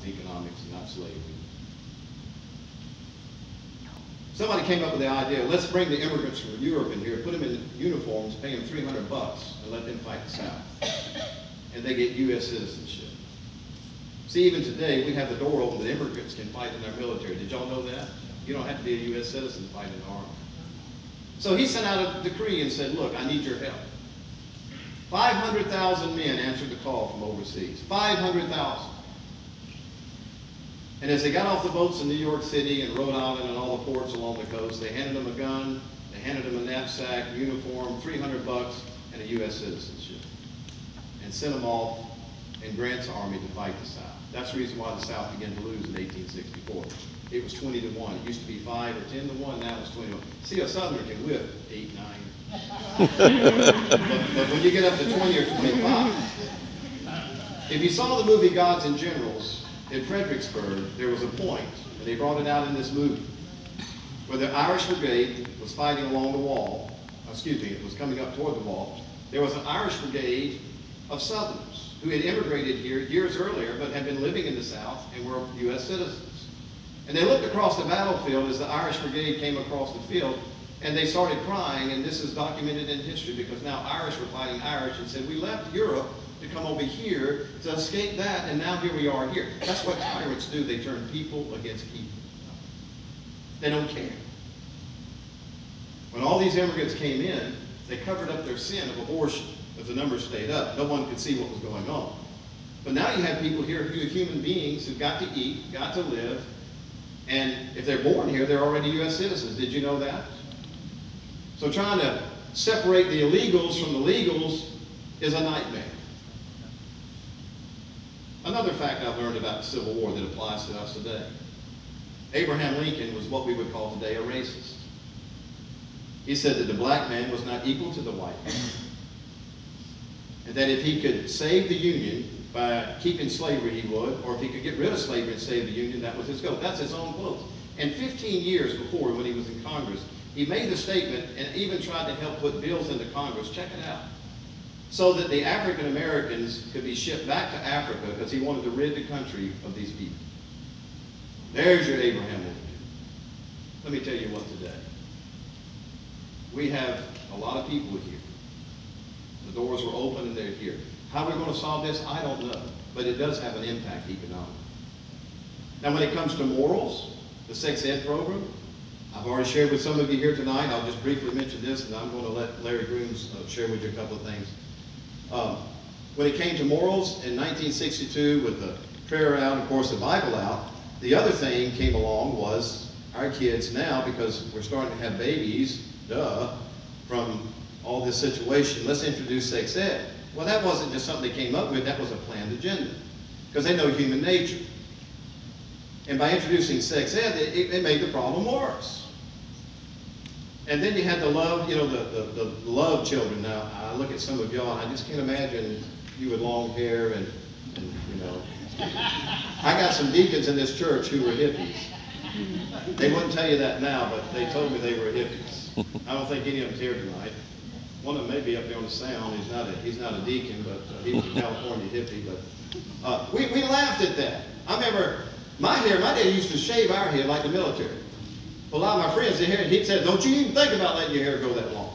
it's economics, not slavery. Somebody came up with the idea, let's bring the immigrants from Europe in here, put them in uniforms, pay them $300, and let them fight the South. And they get U.S. citizenship. See, even today, we have the door open that immigrants can fight in our military. Did y'all know that? You don't have to be a U.S. citizen to fight in the army. So he sent out a decree and said, look, I need your help. 500,000 men answered the call from overseas. 500,000. And as they got off the boats in New York City and Rhode Island and all the ports along the coast, they handed them a gun, they handed them a knapsack, uniform, $300, and a U.S. citizenship. And sent them off in Grant's army to fight the South. That's the reason why the South began to lose in 1864. It was 20-1. It used to be 5 or 10-1, now it's 20-1. See, a Southerner can whip 8, 9. but when you get up to 20 or 25, if you saw the movie Gods and Generals, in Fredericksburg, there was a point, and they brought it out in this movie, where the Irish Brigade was fighting along the wall, it was coming up toward the wall. There was an Irish Brigade of Southerners who had immigrated here years earlier, but had been living in the South and were U.S. citizens. And they looked across the battlefield as the Irish Brigade came across the field, and they started crying, and this is documented in history because now Irish were fighting Irish and said, we left Europe to come over here to escape that, and now here we are here. That's what tyrants do. They turn people against people. They don't care. When all these immigrants came in, they covered up their sin of abortion. As the numbers stayed up, no one could see what was going on. But now you have people here who are human beings who've got to eat, got to live, and if they're born here, they're already U.S. citizens. Did you know that? So trying to separate the illegals from the legals is a nightmare. Another fact I've learned about the Civil War that applies to us today. Abraham Lincoln was what we would call today a racist. He said that the black man was not equal to the white man. And that if he could save the Union by keeping slavery, he would, or if he could get rid of slavery and save the Union, that was his goal. That's his own quote. And 15 years before, when he was in Congress, he made the statement and even tried to help put bills into Congress, check it out, so that the African Americans could be shipped back to Africa because he wanted to rid the country of these people. There's your Abraham Lincoln. Let me tell you what today. We have a lot of people here. The doors were open and they're here. How we're going to solve this, I don't know. But it does have an impact economically. Now when it comes to morals, the sex ed program, I've already shared with some of you here tonight. I'll just briefly mention this, and I'm going to let Larry Grooms share with you a couple of things. When it came to morals in 1962 with the prayer out, of course the Bible out, the other thing came along was our kids now, because we're starting to have babies, from all this situation, let's introduce sex ed. Well, that wasn't just something they came up with, that was a planned agenda, because they know human nature. And by introducing sex ed, it made the problem worse. And then you had the love, the love children. Now, I look at some of y'all, and I just can't imagine you with long hair and I got some deacons in this church who were hippies. They wouldn't tell you that now, but they told me they were hippies. I don't think any of them's here tonight. One of them may be up there on the sound. He's not a deacon, but he was a California hippie. But we laughed at that. I remember my dad used to shave our hair like the military. A lot of my friends, he said, don't you even think about letting your hair go that long.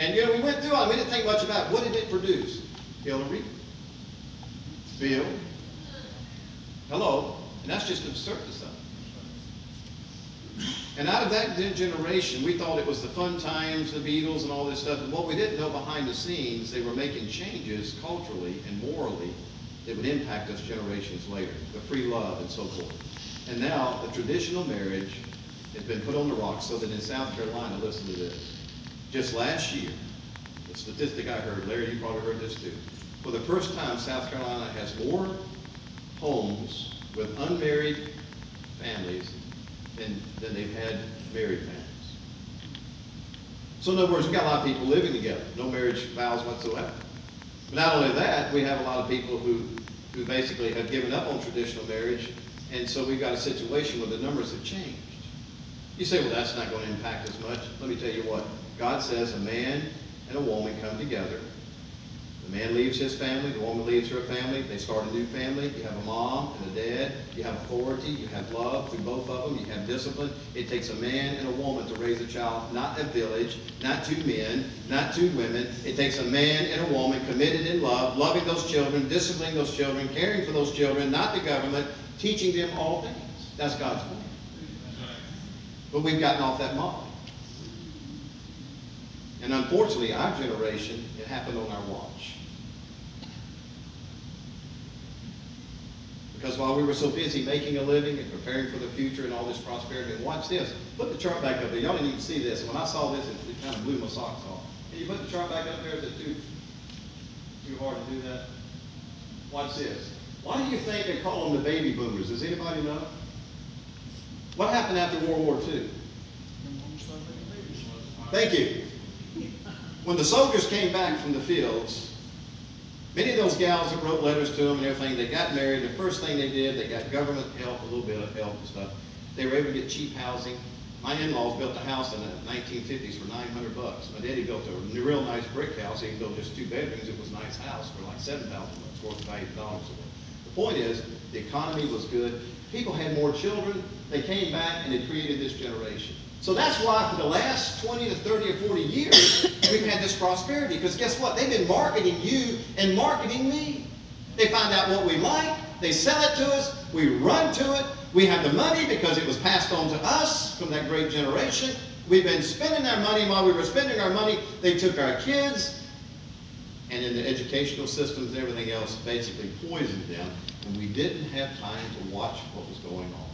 And we went through it. We didn't think much about it. What did it produce? Hillary, Bill, hello, and that's just the surface of it. And out of that generation, we thought it was the fun times, the Beatles and all this stuff. And what we didn't know behind the scenes, they were making changes culturally and morally that would impact us generations later. The free love and so forth. And now the traditional marriage has been put on the rocks, so that in South Carolina, listen to this, just last year, the statistic I heard, Larry, you probably heard this too, for the first time, South Carolina has more homes with unmarried families than they've had married families. So in other words, we've got a lot of people living together, no marriage vows whatsoever. But not only that, we have a lot of people who basically have given up on traditional marriage, and so we've got a situation where the numbers have changed. You say, well, that's not going to impact us much. Let me tell you what. God says a man and a woman come together. The man leaves his family, the woman leaves her family, they start a new family. You have a mom and a dad, you have authority, you have love through both of them, you have discipline. It takes a man and a woman to raise a child, not a village, not two men, not two women. It takes a man and a woman committed in love, loving those children, disciplining those children, caring for those children, not the government, teaching them all things. That's God's plan. But we've gotten off that model. And unfortunately, our generation, it happened on our watch. Because while we were so busy making a living and preparing for the future and all this prosperity, and watch this, put the chart back up there. Y'all didn't even see this. When I saw this, it kind of blew my socks off. Can you put the chart back up there? Is it too hard to do that? Watch this. Why do you think they call them the baby boomers? Does anybody know? What happened after World War II? Thank you. When the soldiers came back from the fields, many of those gals that wrote letters to them and everything, they got married. The first thing they did, they got government help, a little bit of help and stuff. They were able to get cheap housing. My in-laws built a house in the 1950s for $900. My daddy built a real nice brick house, even though just 2 bedrooms. It was a nice house for like $7,000 worth of value of dollars. The point is, the economy was good. People had more children. They came back and they created this generation. So that's why for the last 20 to 30 or 40 years, we've had this prosperity. Because guess what? They've been marketing you and marketing me. They find out what we like. They sell it to us. We run to it. We have the money because it was passed on to us from that great generation. We've been spending our money. While we were spending our money, they took our kids, and in the educational systems and everything else, basically poisoned them. And we didn't have time to watch what was going on.